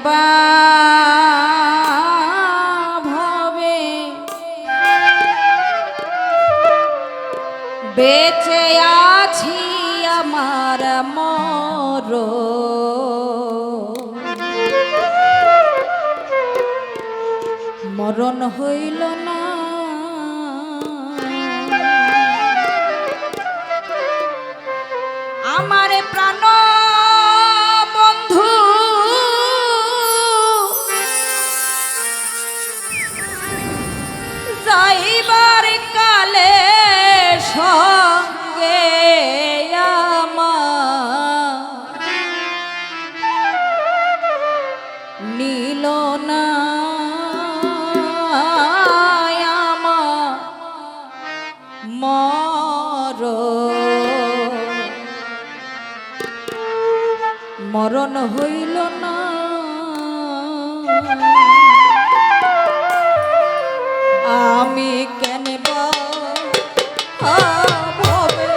বা ভাবে বেঁচে আছি আমার মরণ হইল না। আমার প্রাণ বন্ধু যাইবার কালে সঙ্গে আমার নীল না। মরণ হইল না। আমি কেন ভাবে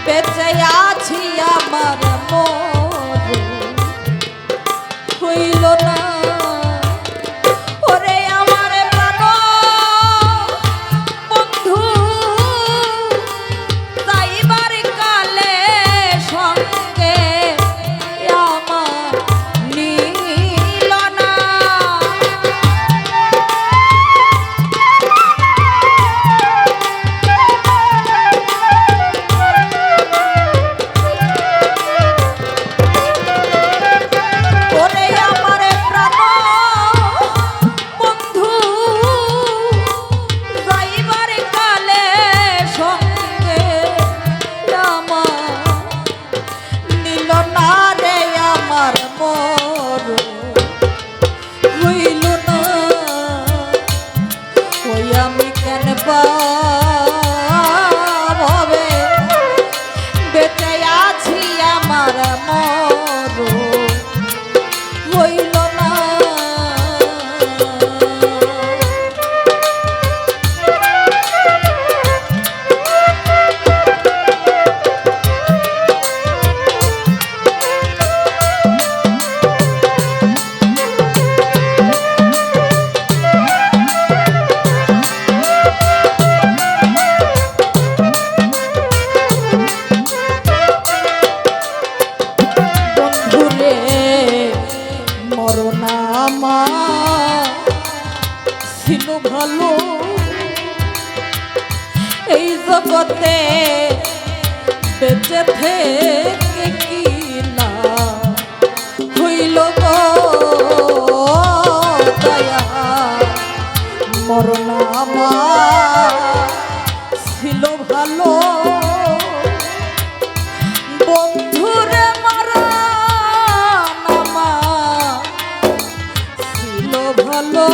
বেঁচে আছি আমার মরণ হইল না। ছিল ভালো এই জগতে বেঁচে থেকে কি না হইল গো দয়া। মরণ আমার ছিল ভালো বন্ধুরে মরণ আমার ছিল ভালো।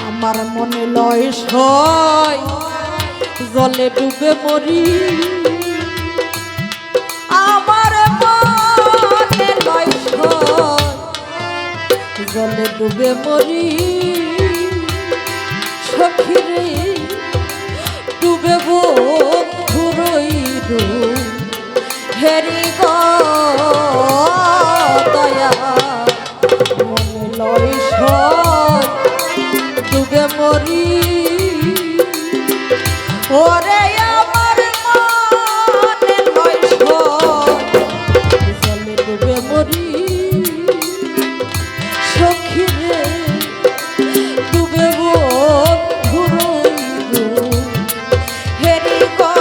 আমার মনে লয় সয় জলে ডুবে মরি আমার মনে লয় সয় জলে ডুবে মরি সখিরে ডুবে বন্ধু রইল হেরি গো দয়া মনে লয় সয় ডুবে মরি ওরে আমার মনে লয় সয় জলে ডুবে মরি সখিরে ডুবে বন্ধু রইল হেরি গো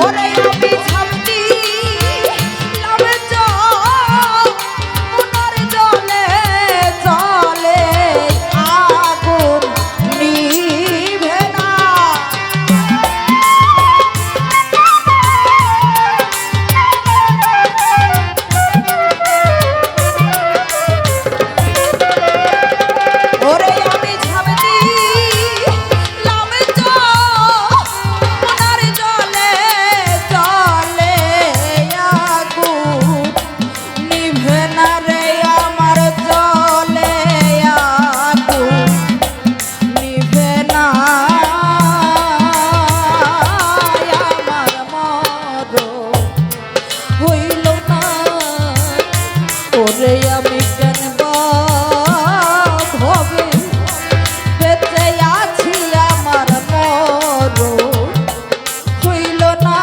ওরে আমি ছামতি লামে উনার জলে জলে আগুন নিভে না ওরে আমি ছামতি লামে উনার জলে জলে আগুন নিভে না রে আমার জলে আগুন নিভে না আমার মরণ হইল না ওরে আমি কেন হবে বেঁচে আছি আমার মরণ হইল না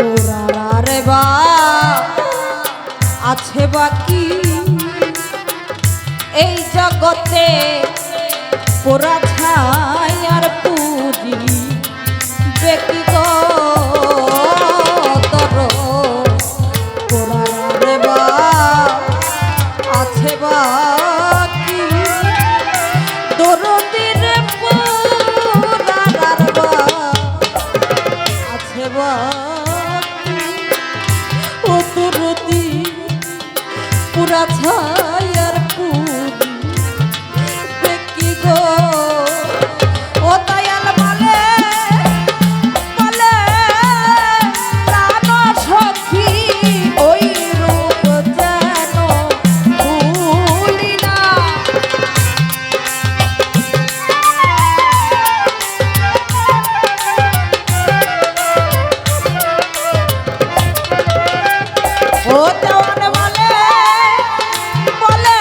ওরারে বা আছে বাকি এই জগতে পোড়া ছাই আর পুরি ব্যক্তিগত ওরারে বা আছে বাকি দরদির পোড়ার বা আছে বাকি ও দরদি পুরা ছায়ার পুরি দেখি গো ও দয়াল বলে বলে প্রাণ সখী ওই রূপ যেন ভুলি না ও দেওয়ান বলে বলে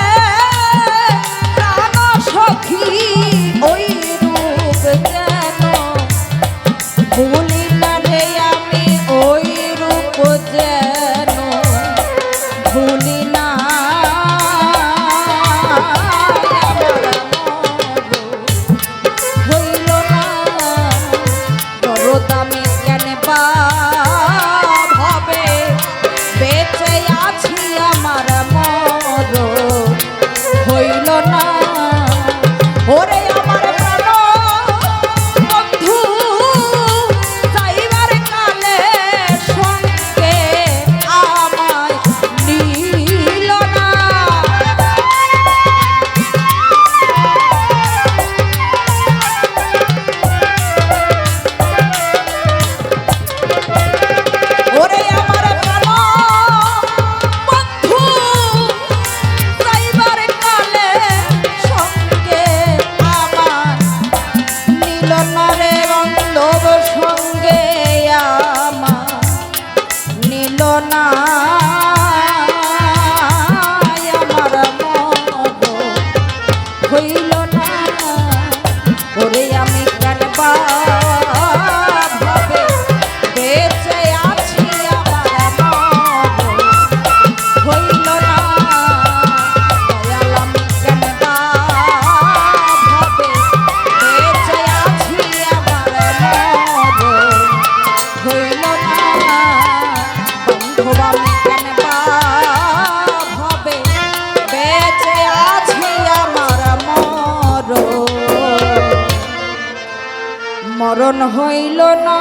না আমার মরণ হইল না ওরে আমি কেন ভাবে বেঁচে আছি আমার মরণ হইল না দয়াল আমি কেন ভাবে বেঁচে আছি আমার মরণ হইল না বন্ধু আমি কেন ভাবে বেঁচে আছি আমার মরণ হইল না।